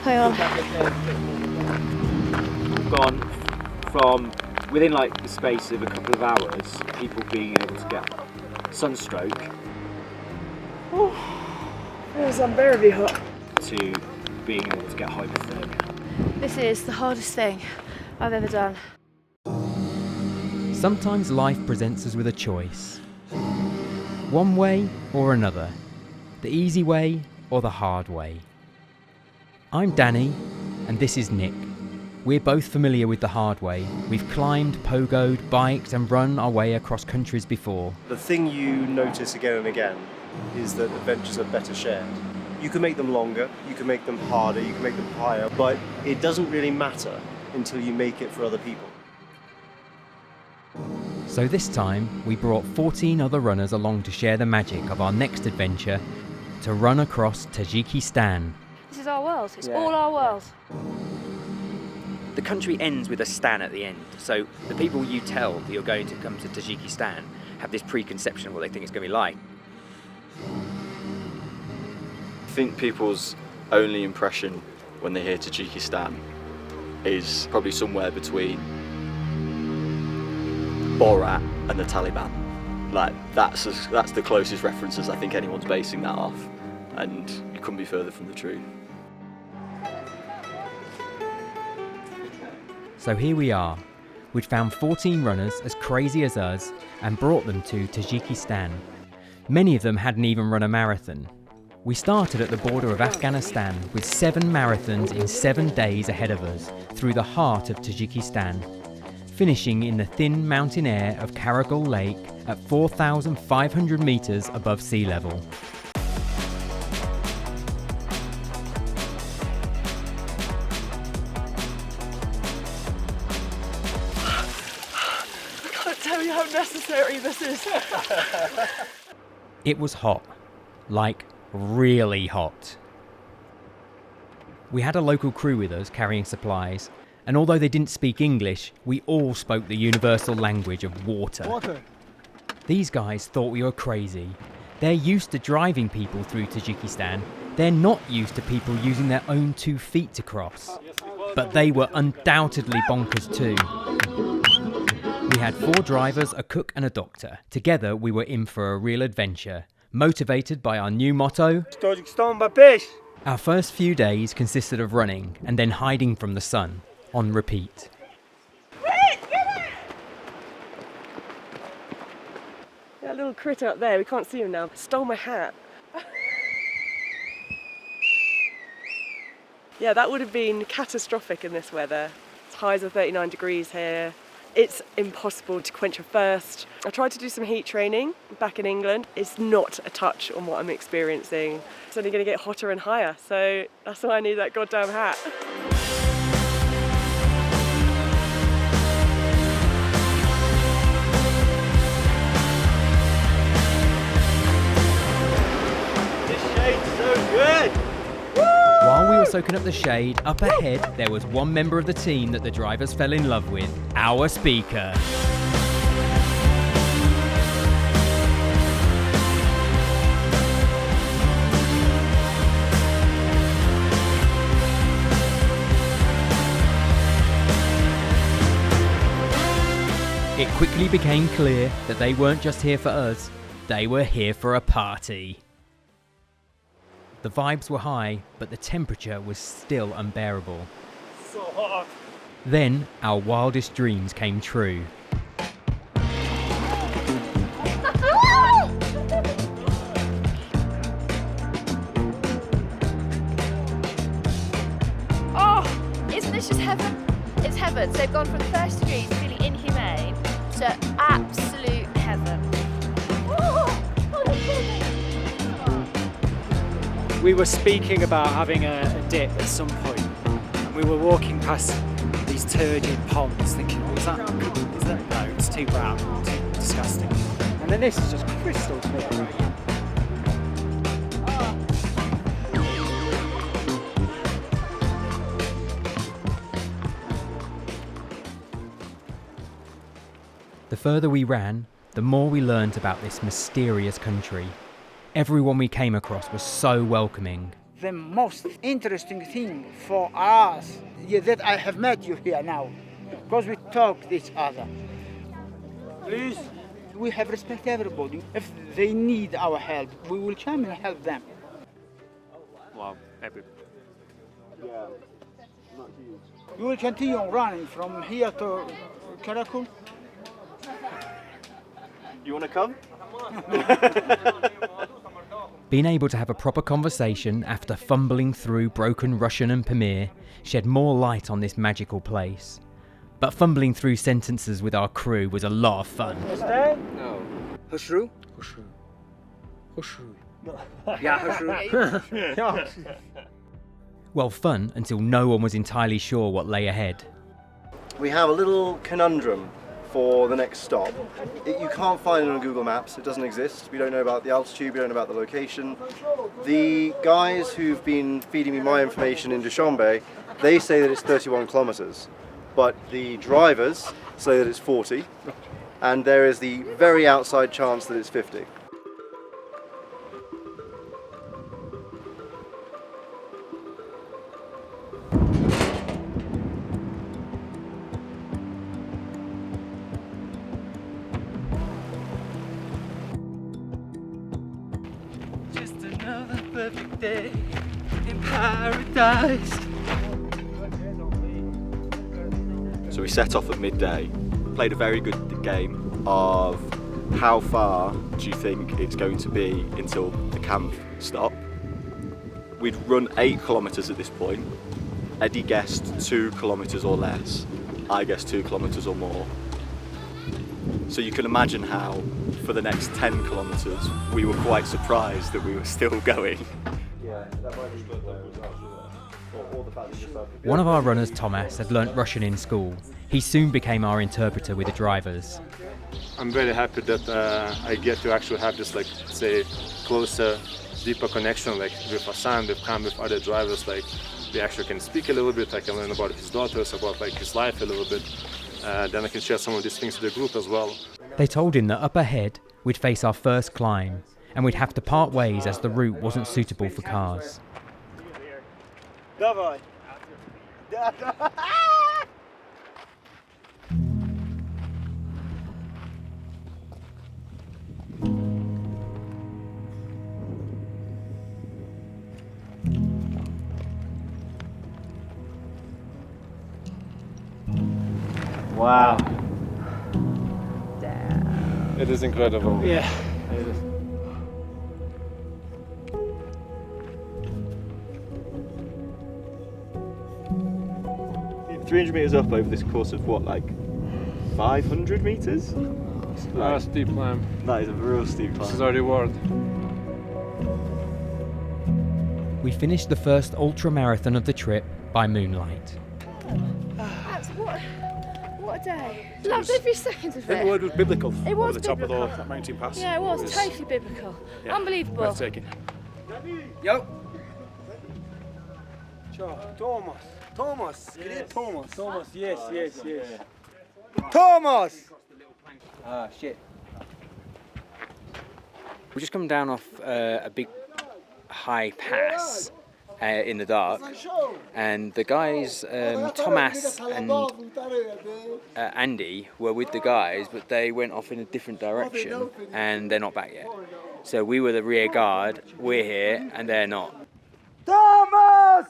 Hang on. Gone from within like the space of a couple of hours, people being able to get sunstroke It was unbearably hot. to being able to get hypothermia. This is the hardest thing I've ever done. Sometimes life presents us with a choice. One way or another. The easy way or the hard way. I'm Danny, and this is Nick. We're both familiar with the hard way. We've climbed, pogoed, biked and run our way across countries before. The thing you notice again and again is that adventures are better shared. You can make them longer, you can make them harder, you can make them higher, but it doesn't really matter until you make it for other people. So this time, we brought 14 other runners along to share the magic of our next adventure, to run across Tajikistan. This is our world. It's all our world. The country ends with a stan at the end, so the people you tell that you're going to come to Tajikistan have this preconception of what they think it's going to be like. I think people's only impression when they hear Tajikistan is probably somewhere between Borat and the Taliban. Like that's the closest references I think anyone's basing that off, and you couldn't be further from the truth. So here we are. We'd found 14 runners as crazy as us and brought them to Tajikistan. Many of them hadn't even run a marathon. We started at the border of Afghanistan with 7 marathons in 7 days ahead of us through the heart of Tajikistan, finishing in the thin mountain air of Karagol Lake at 4,500 metres above sea level. I can't tell you how necessary this is. It was hot, like really hot. We had a local crew with us carrying supplies, and although they didn't speak English, we all spoke the universal language of water. These guys thought we were crazy. They're used to driving people through Tajikistan. They're not used to people using their own 2 feet to cross. But they were undoubtedly bonkers too. We had 4 drivers, a cook and a doctor. Together we were in for a real adventure, motivated by our new motto, Tajikistan by fish. Our first few days consisted of running and then hiding from the sun, on repeat. That little critter up there, we can't see him now, stole my hat. Yeah, that would have been catastrophic in this weather. It's highs of 39 degrees here. It's impossible to quench your thirst. I tried to do some heat training back in England. It's not a touch on what I'm experiencing. It's only going to get hotter and higher, so that's why I need that goddamn hat. This shade's so good! While we were soaking up the shade, up ahead there was one member of the team that the drivers fell in love with, our speaker. It quickly became clear that they weren't just here for us, they were here for a party. The vibes were high, but the temperature was still unbearable. So hot. Then our wildest dreams came true. Oh, isn't this just heaven? It's heaven. So they've gone from 30 degrees, feeling inhumane, to absolute heaven. We were speaking about having a dip at some point, and we were walking past these turgid ponds thinking, oh, is that, no, it's too brown, too disgusting. And then this is just crystal clear, right? The further we ran, the more we learnt about this mysterious country. Everyone we came across was so welcoming, The most interesting thing for us is that I have met you here now, because we talk to each other. Please, we have respect everybody. If they need our help, we will come and help them. Wow, epic. Yeah, not huge. You will continue running from here to Karakul. You want to come? Being able to have a proper conversation after fumbling through broken Russian and Pamir shed more light on this magical place. But fumbling through sentences with our crew was a lot of fun. No. Hushru? Hushru. Yeah, Hushru. Well, fun until no one was entirely sure what lay ahead. We have a little conundrum for the next stop. You can't find it on Google Maps, it doesn't exist. We don't know about the altitude, we don't know about the location. The guys who've been feeding me my information in Dushanbe, they say that it's 31 kilometers, but the drivers say that it's 40, and there is the very outside chance that it's 50. Perfect day in paradise. So we set off at midday, played a very good game of how far do you think it's going to be until the camp stop. We'd run 8 kilometres at this point. Eddie guessed 2 kilometres or less. I guessed 2 kilometres or more. So you can imagine how, for the next 10 kilometres, we were quite surprised that we were still going. One of our runners, Thomas, had learnt Russian in school. He soon became our interpreter with the drivers. I'm very happy that I get to actually have this, like, say, closer, deeper connection, like with Hassan, with Khan, with other drivers. Like, we actually can speak a little bit. I can learn about his daughters, about like his life a little bit. Then I can share some of these things with the group as well. They told him that up ahead we'd face our first climb, and we'd have to part ways as the route wasn't suitable for cars. Wow. It is incredible. Yeah. 300 metres up over this course of what, like 500 metres? Steep climb. That is a real steep climb. This is our reward. We finished the first ultra marathon of the trip by moonlight. That's what a day. Loved every second of The it. word was biblical. It was at the top biblical. of the mountain pass. Yeah, it was totally biblical. Yeah, Unbelievable. breathtaking. Yo. Thomas. Thomas. Yes. Thomas. Yes. Thomas! Ah, shit. We just come down off a big high pass in the dark, and the guys, Thomas and Andy, were with the guys, but they went off in a different direction, and they're not back yet. So we were the rear guard, we're here, and they're not. Thomas!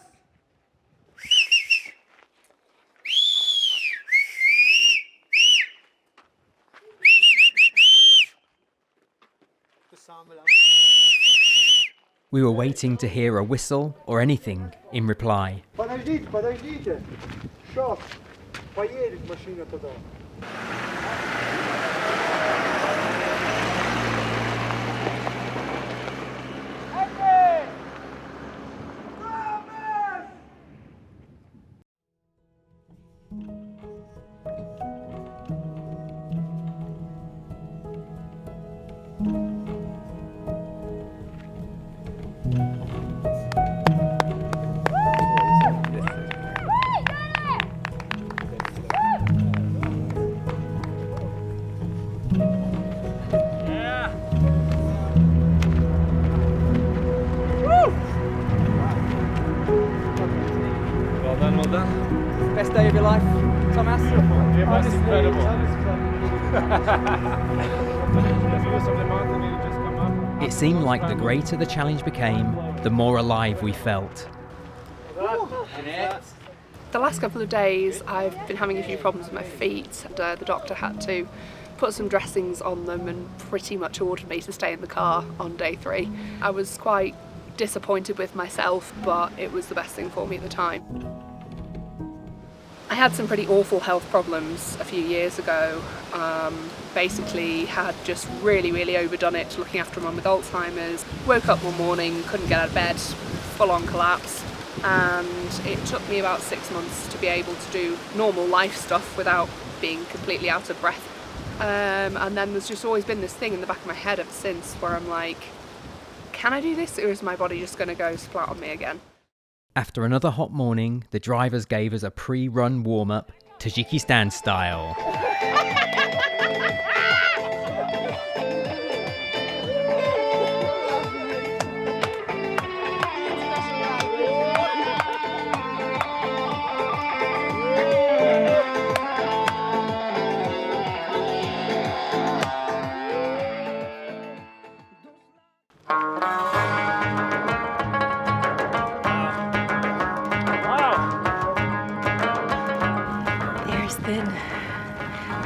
We were waiting to hear a whistle or anything in reply. Подождите. Сейчас. Поедет машина туда. done, well done. Best day of your life, Thomas? It was incredible. The views of the mountain, you just come up. It seemed like the greater the challenge became, the more alive we felt. The last couple of days I've been having a few problems with my feet, and the doctor had to put some dressings on them and pretty much ordered me to stay in the car on day 3. I was quite disappointed with myself, but it was the best thing for me at the time. I had some pretty awful health problems a few years ago. Basically had just really overdone it looking after a mum with Alzheimer's. Woke up one morning, couldn't get out of bed, full on collapse. And it took me about 6 months to be able to do normal life stuff without being completely out of breath. And then there's just always been this thing in the back of my head ever since where I'm like, can I do this, or is my body just going to go splat on me again? After another hot morning, the drivers gave us a pre-run warm-up, Tajikistan style.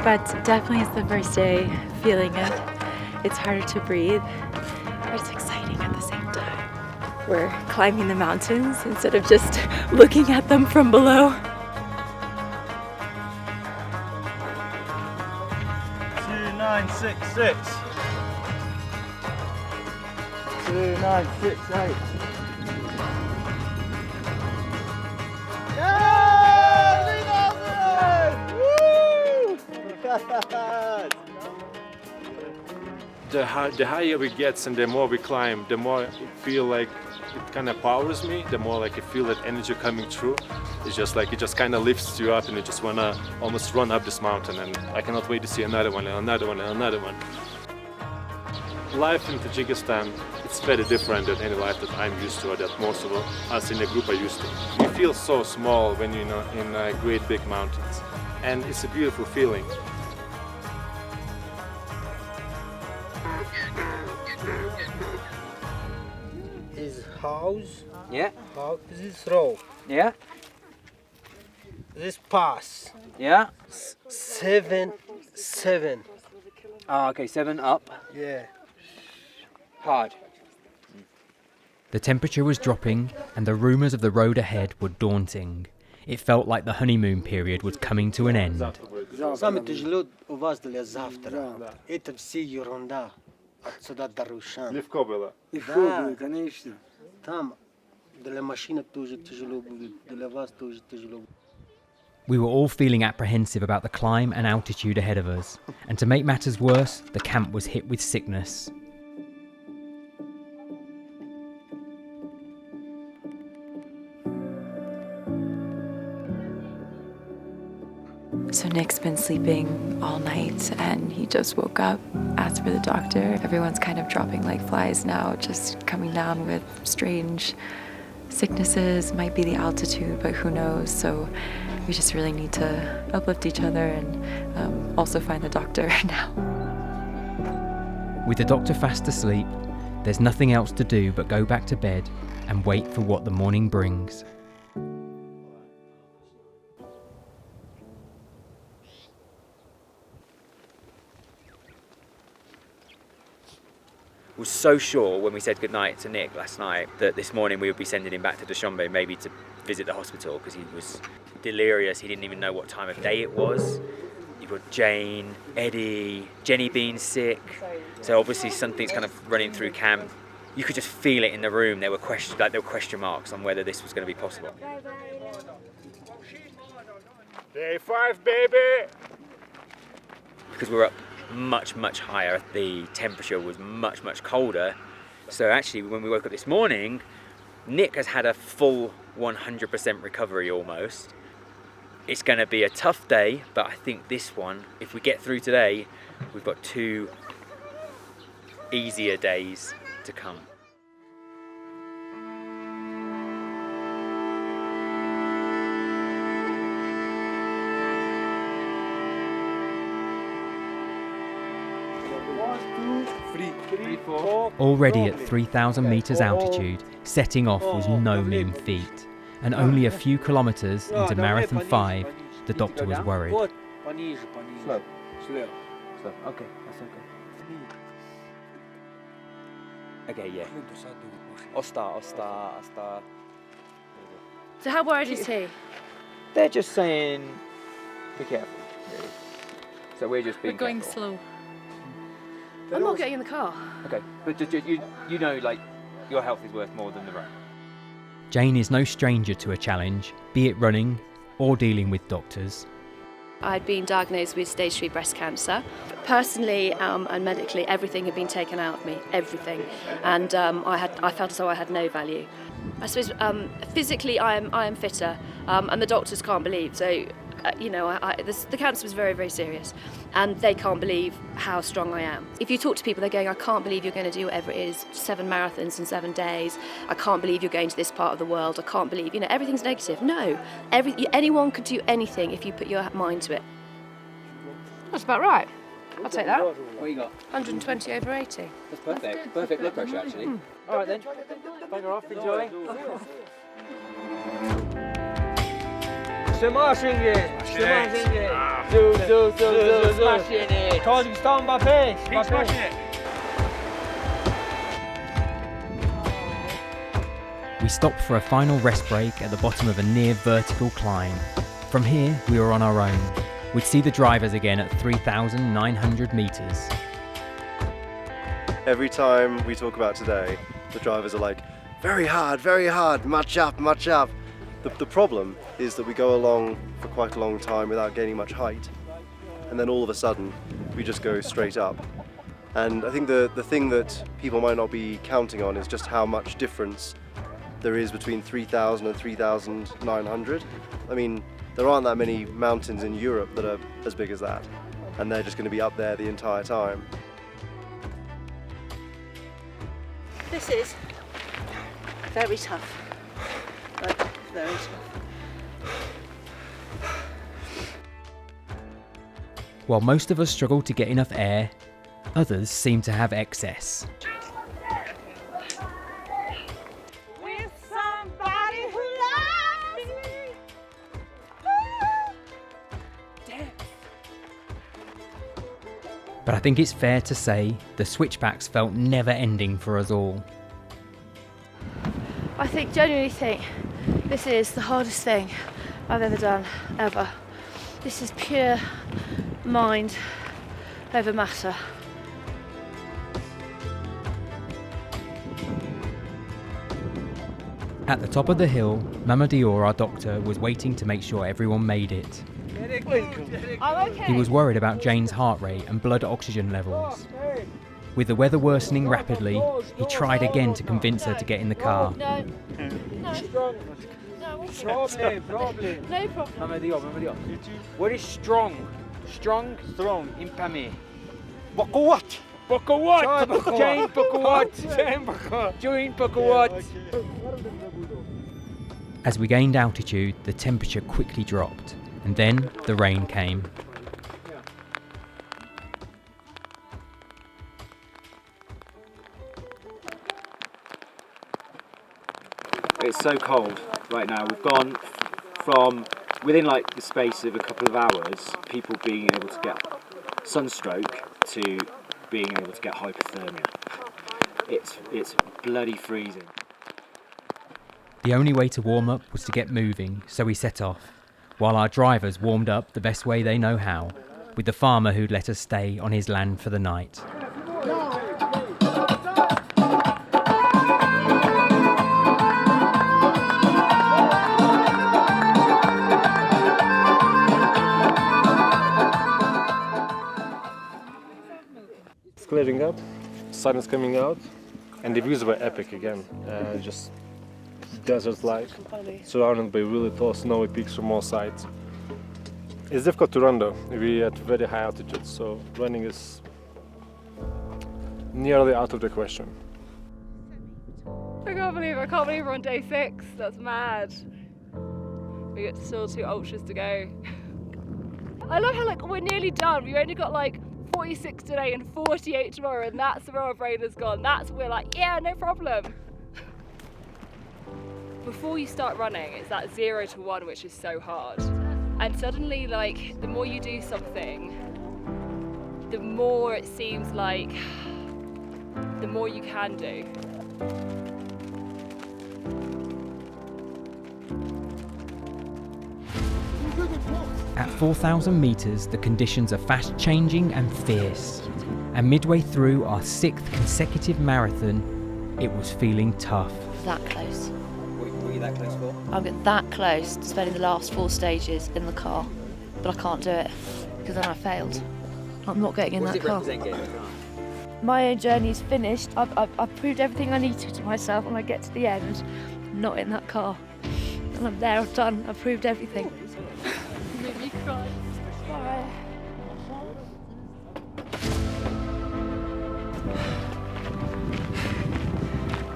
But definitely it's the first day feeling it. It's harder to breathe, but it's exciting at the same time. We're climbing the mountains instead of just looking at them from below. 2966. 2968. The higher we get and the more we climb, the more it feel like it kind of powers me, the more like I feel that energy coming through. It's just like it just kind of lifts you up and you just want to almost run up this mountain, and I cannot wait to see another one and another one and another one. Life in Tajikistan, it's very different than any life that I'm used to or that most of us in the group are used to. You feel so small when you're in great big mountains, and it's a beautiful feeling. Is house. Yeah. House. This row. Yeah. This pass. Yeah. 7. Oh, okay, 7 up. Yeah. Hard. The temperature was dropping, and the rumours of the road ahead were daunting. It felt like the honeymoon period was coming to an end. Саме тяжело у вас для завтра. Это все ерунда. Отсюда до Рушан. Легко было. Да, конечно. Там для машины тоже тяжело будет, для вас тоже тяжело. We were all feeling apprehensive about the climb and altitude ahead of us, and to make matters worse, the camp was hit with sickness. So Nick's been sleeping all night and he just woke up, asked for the doctor. Everyone's kind of dropping like flies now, just coming down with strange sicknesses. Might be the altitude, but who knows? So we just really need to uplift each other and also find the doctor now. With the doctor fast asleep, there's nothing else to do but go back to bed and wait for what the morning brings. Was so sure when we said goodnight to Nick last night that this morning we would be sending him back to Dushanbe, maybe to visit the hospital, because he was delirious. He didn't even know what time of day it was. You've got Jane, Eddie, Jenny being sick. So obviously something's kind of running through camp. You could just feel it in the room. There were question marks on whether this was going to be possible. Day 5, baby! Because we're up much higher, the temperature was much colder. So actually when we woke up this morning, Nick has had a full 100% recovery almost. It's going to be a tough day, but I think this one, if we get through today, we've got 2 easier days to come. Already at 3,000 metres altitude, setting off was no mean feat. And only a few kilometres into Marathon 5, the doctor was worried. Slow. Okay, that's okay. Okay, yeah. I'll start. So how worried is he? They're just saying, be careful, really. So we're just being We're going careful. slow. I'm not getting in the car. Okay, but just, you know, like, your health is worth more than the road. Jane is no stranger to a challenge, be it running or dealing with doctors. I'd been diagnosed with stage 3 breast cancer. Personally and medically, everything had been taken out of me, everything. And I felt as though I had no value. I suppose physically I am fitter, and the doctors can't believe. So, the cancer was very, very serious, and they can't believe how strong I am. If you talk to people, they're going, I can't believe you're going to do whatever it is, 7 marathons in 7 days. I can't believe you're going to this part of the world. I can't believe, everything's negative. No, anyone could do anything if you put your mind to it. That's about right. I'll take that. What you got? 120 over 80. That's perfect. Perfect blood pressure, actually. All right then. Bugger off, enjoy. Smashing it! Do, smashing it! Tajikistan, Mbappé! Smashing it! We stopped for a final rest break at the bottom of a near vertical climb. From here, we were on our own. We'd see the drivers again at 3,900 metres. Every time we talk about today, the drivers are like, very hard, much up. The problem is that we go along for quite a long time without gaining much height, and then all of a sudden we just go straight up. And I think the thing that people might not be counting on is just how much difference there is between 3,000 and 3,900. I mean, there aren't that many mountains in Europe that are as big as that, and they're just going to be up there the entire time. This is very tough. Very tough. While most of us struggle to get enough air, others seem to have excess. With somebody who loves me. But I think it's fair to say the switchbacks felt never-ending for us all. I genuinely think this is the hardest thing I've ever done, ever. This is pure mind over matter. At the top of the hill, Mama Dior, our doctor, was waiting to make sure everyone made it. I'm okay. He was worried about Jane's heart rate and blood oxygen levels. With the weather worsening rapidly, he tried again to convince her to get in the car. No. Problem. No problem. Mama Dior. What is strong? Strong in Pamir. Bakawat. Jane Bakawat. As we gained altitude, the temperature quickly dropped, and then the rain came. It's so cold right now. We've gone from within like the space of a couple of hours, people being able to get sunstroke to being able to get hypothermia. It's bloody freezing. The only way to warm up was to get moving, so we set off, while our drivers warmed up the best way they know how, with the farmer who'd let us stay on his land for the night. It's clearing up, sun is coming out, and the views were epic again. Just desert-like, surrounded by really tall snowy peaks from all sides. It's difficult to run though. We're at very high altitude, so running is nearly out of the question. I can't believe we're on day 6. That's mad. We got still 2 ultras to go. I love how we're nearly done. We've only got 46 today and 48 tomorrow, and that's where our brain has gone. That's where we're like, yeah, no problem. Before you start running, it's that 0 to 1 which is so hard. And suddenly, like, the more you do something, the more it seems like the more you can do. At 4,000 metres, the conditions are fast changing and fierce. And midway through our 6th consecutive marathon, it was feeling tough. That close. Were you that close for? I'm that close to spending the last 4 stages in the car, but I can't do it because then I failed. I'm not getting in that car. My own journey's finished. I've proved everything I needed to myself, and I get to the end, I'm not in that car. And I'm there, I've done, I've proved everything. You made me cry. Bye.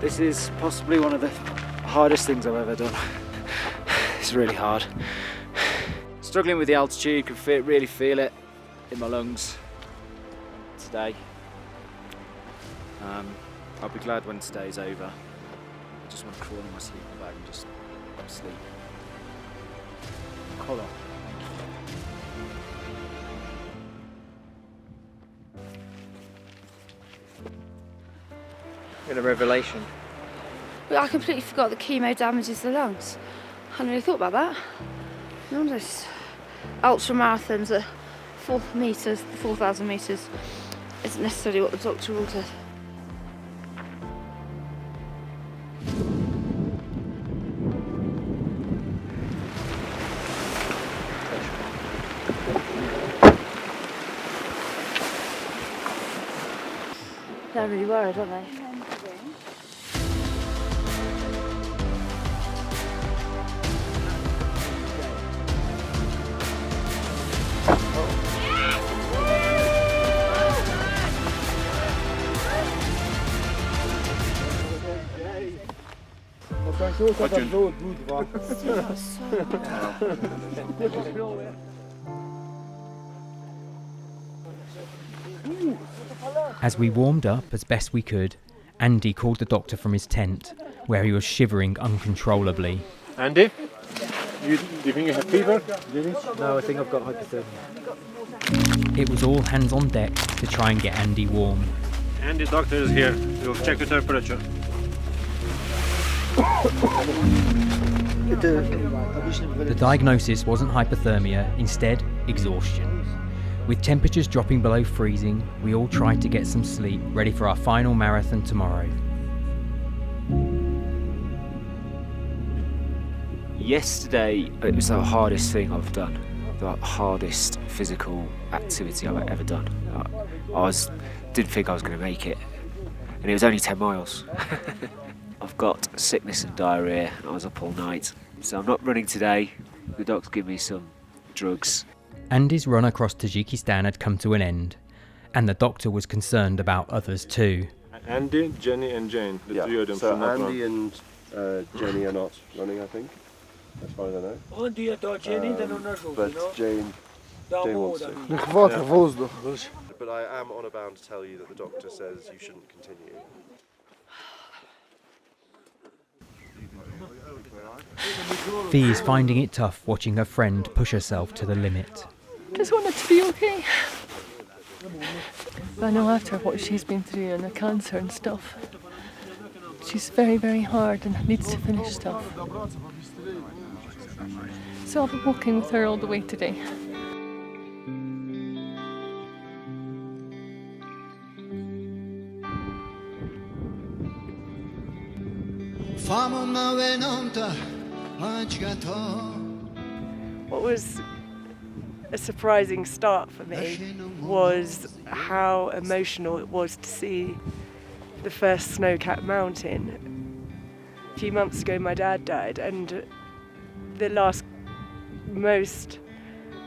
This is possibly one of the hardest things I've ever done. It's really hard. Struggling with the altitude, can really feel it in my lungs today. I'll be glad when today's over. I just want to crawl in my sleeping bag and just sleep. Collar. Bit of revelation. But I completely forgot that chemo damages the lungs. I hadn't really thought about that. None of those ultra marathons at 4 metres, 4,000 metres isn't necessarily what the doctor ordered. They're really worried, aren't they? As we warmed up as best we could, Andy called the doctor from his tent, where he was shivering uncontrollably. Andy, do you think you have fever? No, I think I've got hypothermia. It was all hands on deck to try and get Andy warm. Andy, doctor is here. We'll check the temperature. The diagnosis wasn't hypothermia, instead exhaustion. With temperatures dropping below freezing, we all tried to get some sleep, ready for our final marathon tomorrow. Yesterday, it was the hardest thing I've done. The hardest physical activity I've ever done. Didn't think I was going to make it. And it was only 10 miles. I've got sickness and diarrhoea. I was up all night. So I'm not running today. The doc's given me some drugs. Andy's run across Tajikistan had come to an end, and the doctor was concerned about others too. Andy, Jenny and Jane, the three of them should not Andy run. and Jenny are not running, I think, as far as I know. But Jane wants to. But I am honour bound to tell you that the doctor says you shouldn't continue. Fee is finding it tough watching her friend push herself to the limit. Just want it to be okay. I know after what she's been through and the cancer and stuff, she's very, very hard and needs to finish stuff. So I'll be walking with her all the way today. What was a surprising start for me was how emotional it was to see the first snow-capped mountain. A few months ago my dad died, and the last most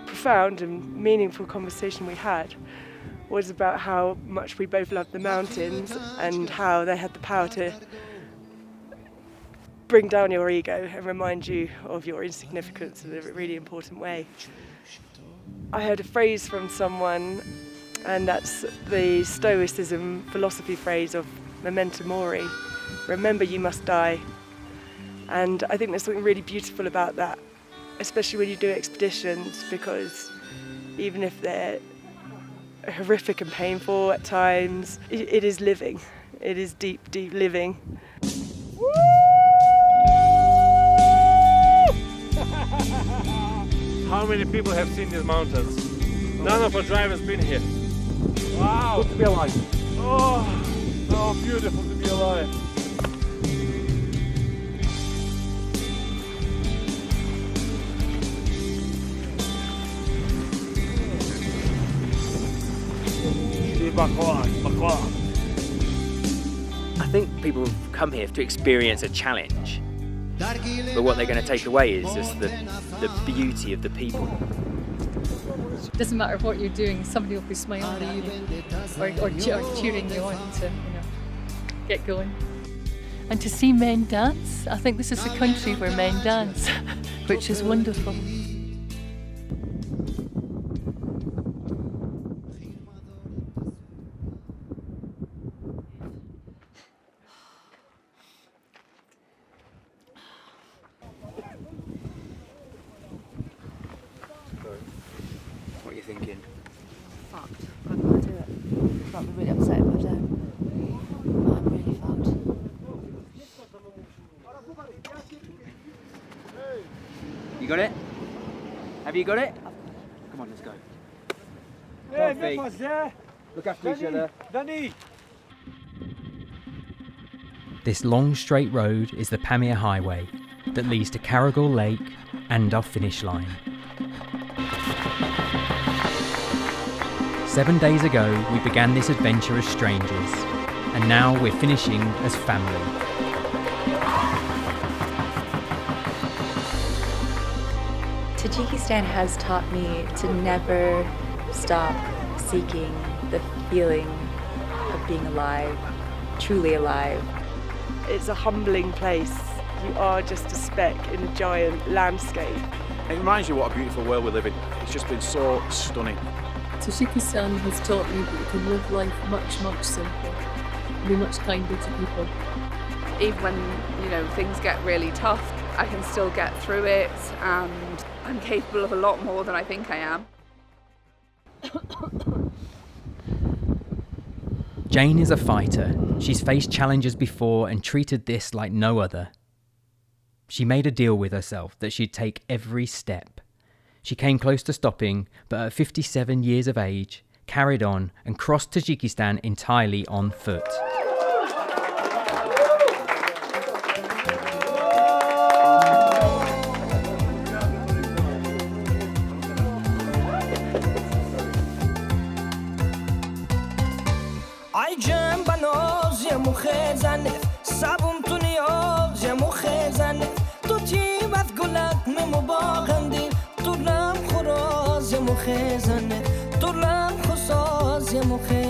profound and meaningful conversation we had was about how much we both loved the mountains and how they had the power to bring down your ego and remind you of your insignificance in a really important way. I heard a phrase from someone And that's the Stoicism philosophy phrase of memento mori. Remember you must die. And I think there's something really beautiful about that, especially when you do expeditions, because even if they're horrific and painful at times, it is living. It is deep, deep living. How many people have seen these mountains? None of our drivers been here. Wow! Good to be alive. Oh, so beautiful to be alive. I think people have come here to experience a challenge, but what they're going to take away is just the beauty of the people. It doesn't matter what you're doing, somebody will be smiling at you or cheering you on to get going. And to see men dance, I think this is a country where men dance, which is wonderful. What are you thinking? Fucked. I can't do it. I'll be really upset if I don't. I'm really fucked. You got it? Have you got it? Come on, let's go. Look after each other. Danny! This long straight road is the Pamir Highway that leads to Carrigal Lake and our finish line. 7 days ago we began this adventure as strangers, and now we're finishing as family. Tajikistan has taught me to never stop seeking the feeling of being alive, truly alive. It's a humbling place. You are just a speck in a giant landscape. It reminds you what a beautiful world we live in. It's just been so stunning. Tajikistan has taught me that you can live life much, much simpler, be much kinder to people. Even when, things get really tough, I can still get through it, and I'm capable of a lot more than I think I am. Jane is a fighter. She's faced challenges before and treated this like no other. She made a deal with herself that she'd take every step. She came close to stopping, but at 57 years of age, carried on and crossed Tajikistan entirely on foot. مخزنه طولم خصاص مخزنه